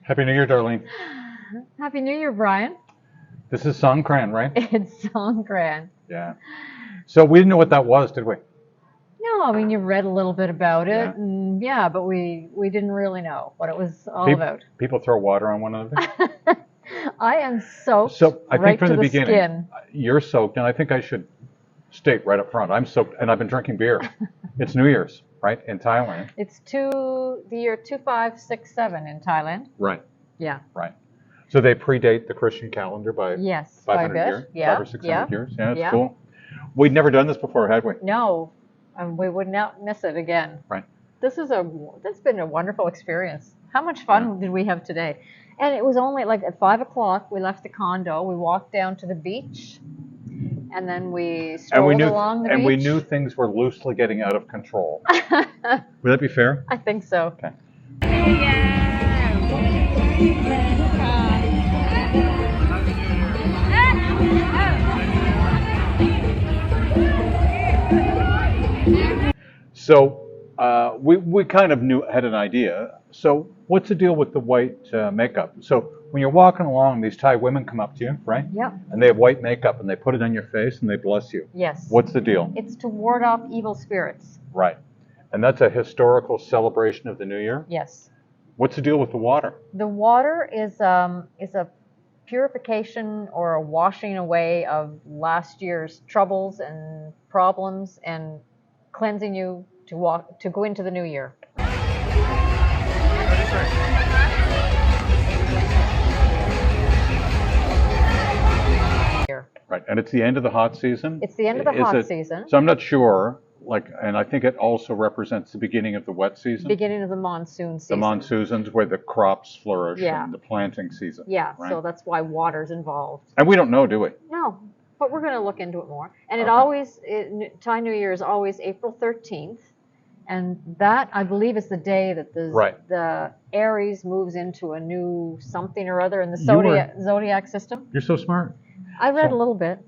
Happy New Year, Darlene. Happy New Year, Brian. This is Songkran, right? It's Songkran. Yeah. So we didn't know what that was, did we? No, I mean, you read a little bit about it, Yeah. and yeah, but we didn't really know what it was all about. People throw water on one another. I am soaked So I right think from to the beginning, skin. you're soaked, and I think I should state right up front, I'm soaked, and I've been drinking beer. It's New Year's, right, in Thailand. It's the year 2567 in Thailand. Right, Yeah. right. So they predate the Christian calendar by Yes, by 500 bit. years, Yeah. 500 or 600 yeah. years. Yeah, it's Yeah. cool. We'd never done this before, had we? No, we would not miss it again. Right. That's been a wonderful experience. How much fun did we have today? And it was only like at 5 o'clock. We left the condo. We walked down to the beach, and then we strolled along the beach. And we knew things were loosely getting out of control. Would that be fair? I think so. Okay. So we kind of had an idea. So what's the deal with the white makeup? So when you're walking along, these Thai women come up to you, right? Yep. And they have white makeup and they put it on your face and they bless you. Yes. What's the deal? It's to ward off evil spirits. Right. And that's a historical celebration of the New Year. Yes. What's the deal with the water? The water is a purification or a washing away of last year's troubles and problems and cleansing you to go into the new year. Right. And it's the end of the hot season? It's the end of the hot season. So I'm not sure, and I think it also represents the beginning of the wet season. Beginning of the monsoon season. The monsoons where the crops flourish Yeah. and the planting season. Yeah, right? so that's why water's involved. And we don't know, do we? No, but we're going to look into it more. And Okay. Thai New Year is always April 13th. And that, I believe, is the day that the Aries moves into a new something or other in the zodiac system. You're so smart. I read a little bit.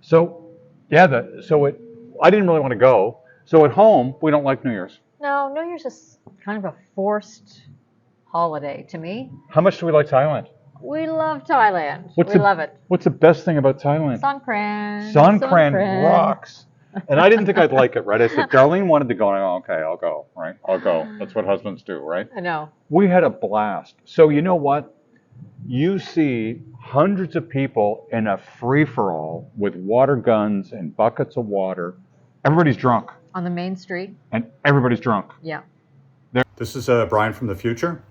So, I didn't really want to go. So at home, we don't like New Year's. No, New Year's is kind of a forced holiday to me. How much do we like Thailand? We love Thailand. We love it. What's the best thing about Thailand? Songkran. Songkran rocks. And I didn't think I'd like it, right? I said, Darlene wanted to go, and I go, okay, I'll go, right? I'll go. That's what husbands do, right? I know. We had a blast. So you know what? You see hundreds of people in a free-for-all with water guns and buckets of water. Everybody's drunk. On the main street. And everybody's drunk. Yeah. This is Brian from the future.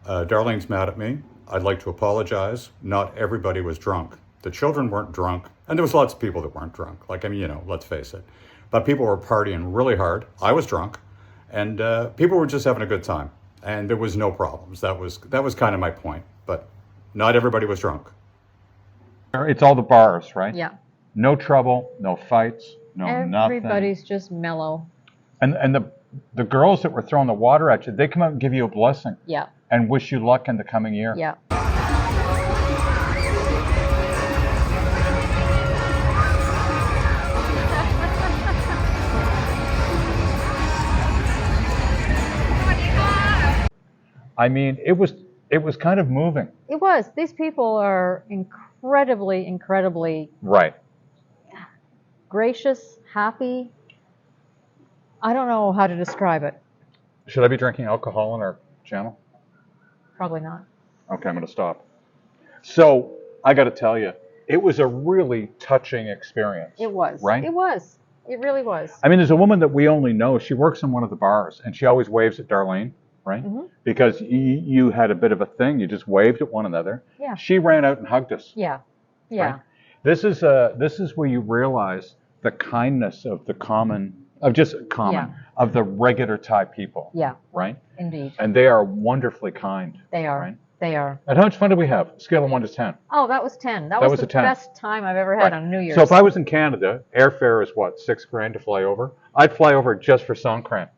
Darlene's mad at me. I'd like to apologize. Not everybody was drunk. The children weren't drunk, and there was lots of people that weren't drunk. Like, I mean, let's face it. But people were partying really hard. I was drunk, and people were just having a good time, and there was no problems. That was kind of my point. But not everybody was drunk. It's all the bars, right? Yeah. No trouble, no fights, no nothing. Everybody's just mellow. And the girls that were throwing the water at you, they come out and give you a blessing. Yeah. And wish you luck in the coming year. Yeah. I mean, it was kind of moving. It was. These people are incredibly Right. gracious, happy. I don't know how to describe it. Should I be drinking alcohol on our channel? Probably not. Okay, I'm going to stop. So, I got to tell you, it was a really touching experience. It was. Right? It was. It really was. I mean, there's a woman that we only know. She works in one of the bars, and she always waves at Darlene, right? Mm-hmm. Because you had a bit of a thing. You just waved at one another. Yeah. She ran out and hugged us. Yeah. Yeah. Right? This is where you realize the kindness of the of the regular Thai people. Yeah. Right? Indeed. And they are wonderfully kind. They are. Right? They are. And how much fun did we have? Scale of 1 to 10. Oh, that was 10. That was was a the 10. best time I've ever had on New Year's. So if I was in Canada, airfare is what, $6,000 to fly over? I'd fly over just for Songkran.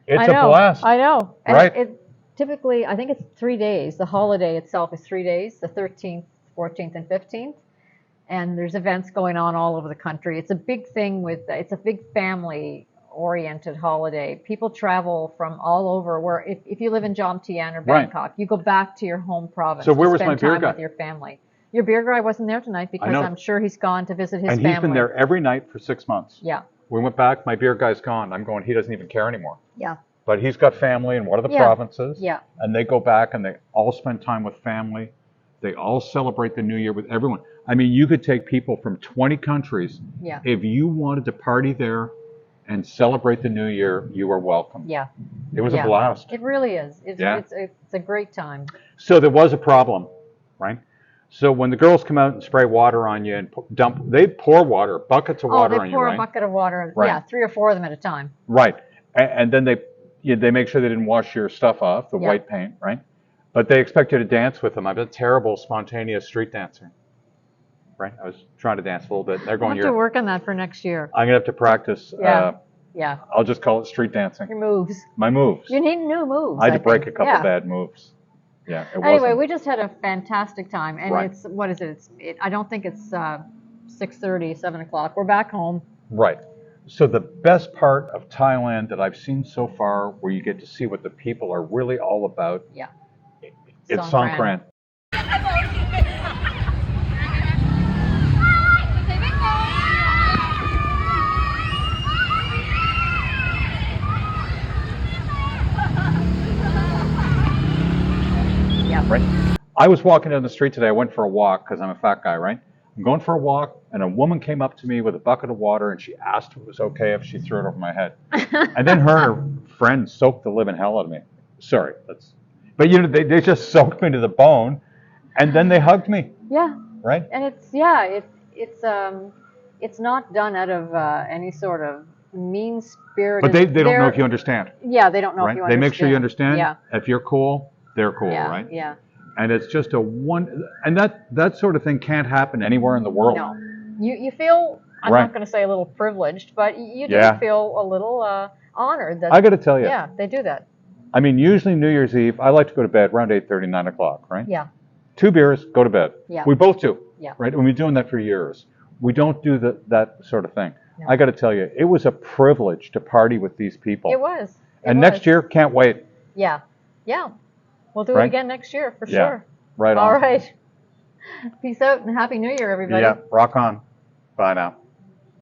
It's I a know, blast. I know. And Right. it typically, I think it's 3 days. The holiday itself is 3 days, the 13th, 14th, and 15th. And there's events going on all over the country. It's a big thing it's a big family oriented holiday. People travel from all over where if you live in Jomtien or Right. Bangkok, you go back to your home province So where to was spend my beer time guy? with your family. Your beer guy wasn't there tonight because know. I'm sure he's gone to visit his And family. he's been there every night for 6 months. Yeah, We went back, my beer guy's gone. I'm going, he doesn't even care anymore. yeah, But he's got family in one of the Yeah. provinces. yeah, And they go back and they all spend time with family. They all celebrate the new year with everyone. I mean, you could take people from 20 countries. yeah, If you wanted to party there and celebrate the new year, you are welcome. yeah. It was Yeah. a blast. It really is. It's Yeah. it's a great time. So there was a problem, right? So when the girls come out and spray water on you and they pour water, buckets of Oh, water they on you, pour right? a bucket of water. Right. Yeah, 3 or 4 of them at a time. Right. And then they make sure they didn't wash your stuff off, the Yeah. white paint, right? But they expect you to dance with them. I'm a terrible spontaneous street dancer, right? I was trying to dance a little bit. They're I'll going, have to work on that for next year. I'm gonna have to practice. Yeah. Yeah, I'll just call it street dancing. your moves. My moves. You need new moves. I had to break think. a couple Yeah. bad moves. Yeah. It Anyway, wasn't. we just had a fantastic time, and Right. it's what is it? I don't think it's 6:30, 7 o'clock. We're back home. Right. So the best part of Thailand that I've seen so far, where you get to see what the people are really all about, Yeah. it's Songkran. Songkran. Yeah. Right. I was walking down the street today. I went for a walk because I'm a fat guy, right? I'm going for a walk, and a woman came up to me with a bucket of water, and she asked if it was okay if she threw it over my head. And then her and her friend soaked the living hell out of me. Sorry, but you know they just soaked me to the bone, and then they hugged me, Yeah. right? And it's not done out of any sort of mean spirit. But they don't know if you understand, Yeah, they don't know right? if you They understand. make sure you understand. Yeah. If you're cool, they're cool, Yeah. right? Yeah. And it's just and that sort of thing can't happen anywhere in the world. No. You feel. I'm Right. not going to say a little privileged, but you do Yeah. feel a little honored that. I got to tell you, Yeah, they do that. I mean, usually New Year's Eve, I like to go to bed around 8:30, 9 o'clock, right? Yeah. 2 beers, go to bed. Yeah. We both do. Yeah. Right? And we've been doing that for years. We don't do that sort of thing. No. I got to tell you, it was a privilege to party with these people. It was. It And was. next year, can't wait. Yeah. Yeah. We'll do it Right? again next year for Yeah. sure. Right on. All right. Peace out and Happy New Year, everybody. Yeah, rock on. Bye now.